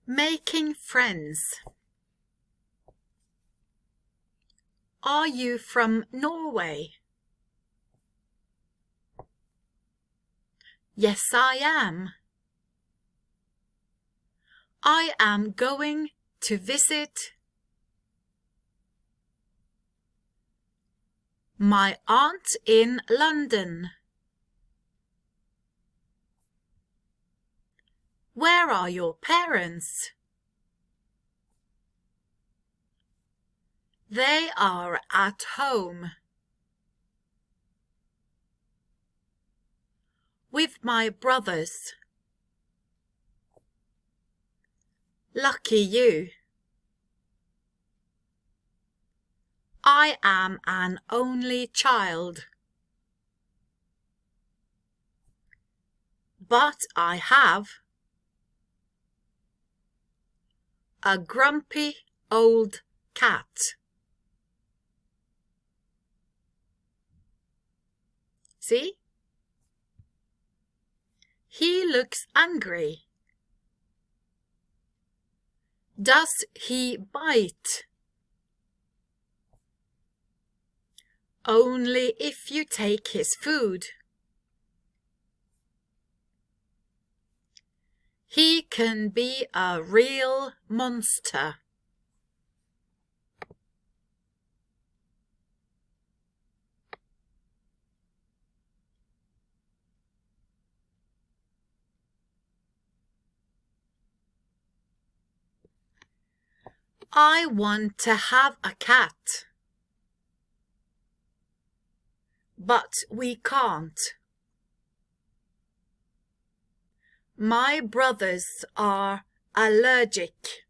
Making friends. Are you from Norway? Yes, I am. I am going to visit my aunt in London. Where are your parents? They are at home. With my brothers. Lucky you. I am an only child. But I have a grumpy old cat. See? He looks angry. Does he bite? Only if you take his food. He can be a real monster. I want to have a cat. But we can't. My brothers are allergic.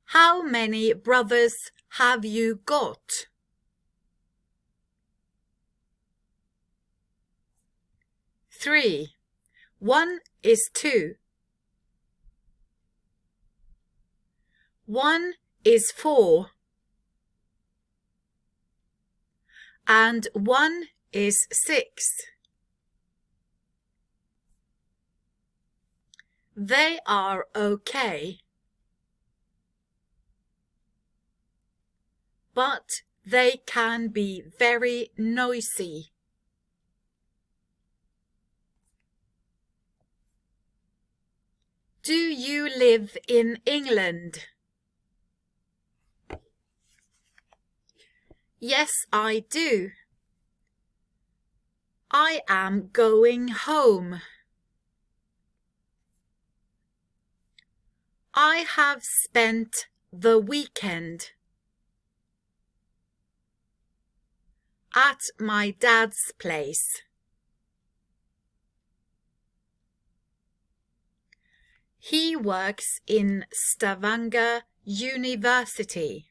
How many brothers have you got? 3. 1 is 2. 1 is 4. And 1 is 6. They are okay. But they can be very noisy. Do you live in England? Yes, I do. I am going home. I have spent the weekend at my dad's place. He works in Stavanger University.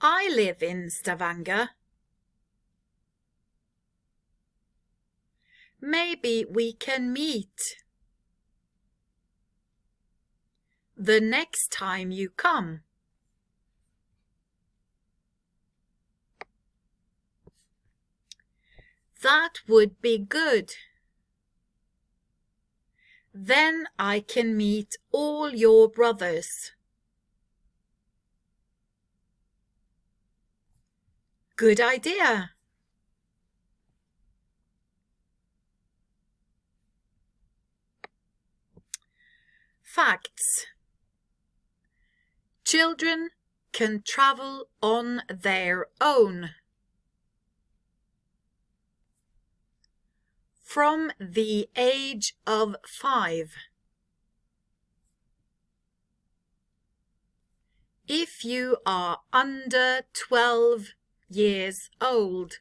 I live in Stavanger. Maybe we can meet the next time you come. That would be good. Then I can meet all your brothers. Good idea. Facts. Children can travel on their own. From the age of 5. If you are under 12 years old.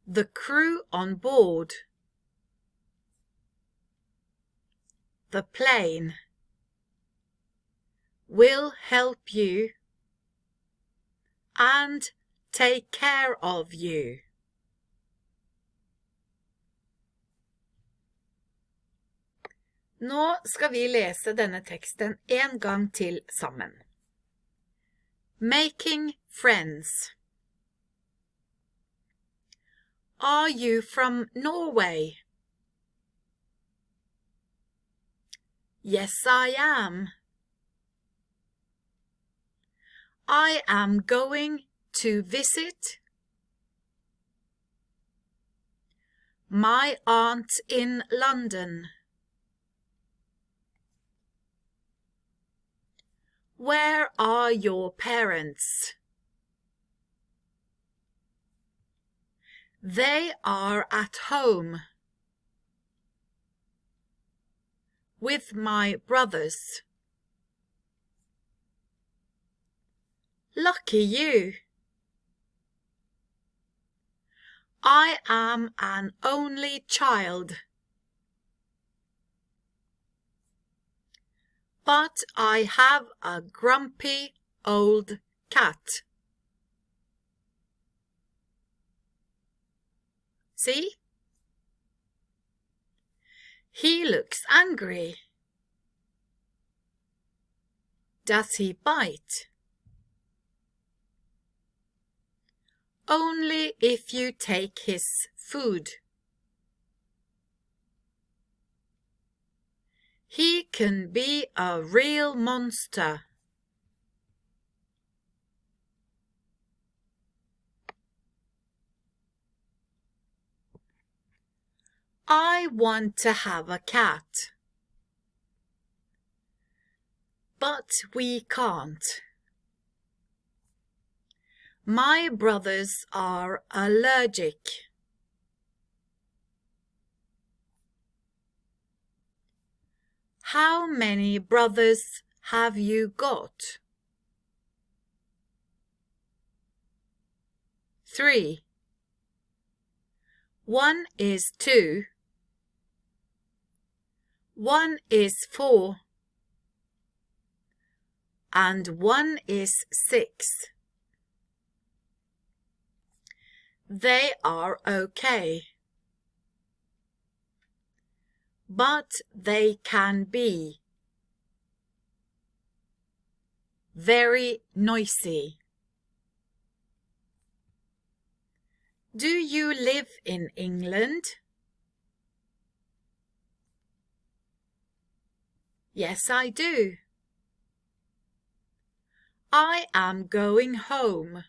The crew on board. The plane will help you and take care of you. Nå skal vi lese denne teksten en gang til sammen. Making friends. Are you from Norway? Yes, I am. I am going to visit my aunt in London. Where are your parents? They are at home with my brothers. Lucky you. I am an only child, but I have a grumpy old cat. See? He looks angry. Does he bite? Only if you take his food. He can be a real monster. I want to have a cat, but we can't. My brothers are allergic. How many brothers have you got? 3. 1 is 2. 1 is 4. And 1 is 6. They are okay, but they can be very noisy. Do you live in England? Yes, I do. I am going home.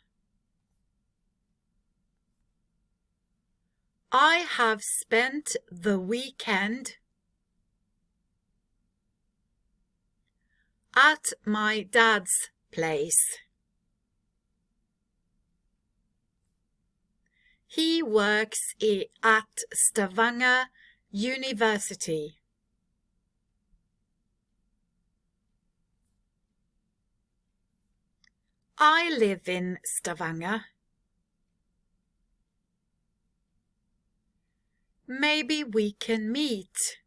I have spent the weekend at my dad's place. He works at Stavanger University. I live in Stavanger. Maybe we can meet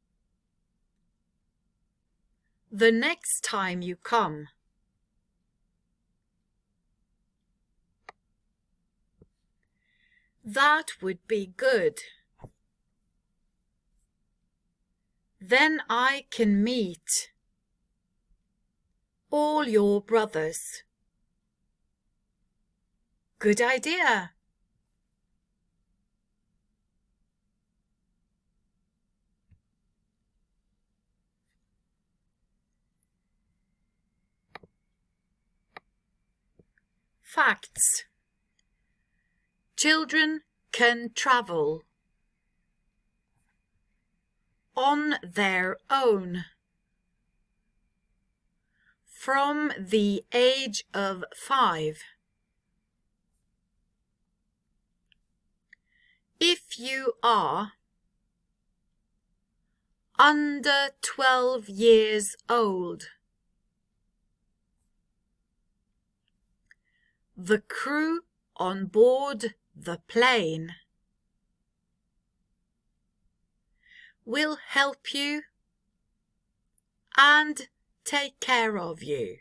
the next time you come. That would be good. Then I can meet all your brothers. Good idea. Facts. Children can travel on their own from the age of 5. If you are under 12 years old, the crew on board the plane will help you and take care of you.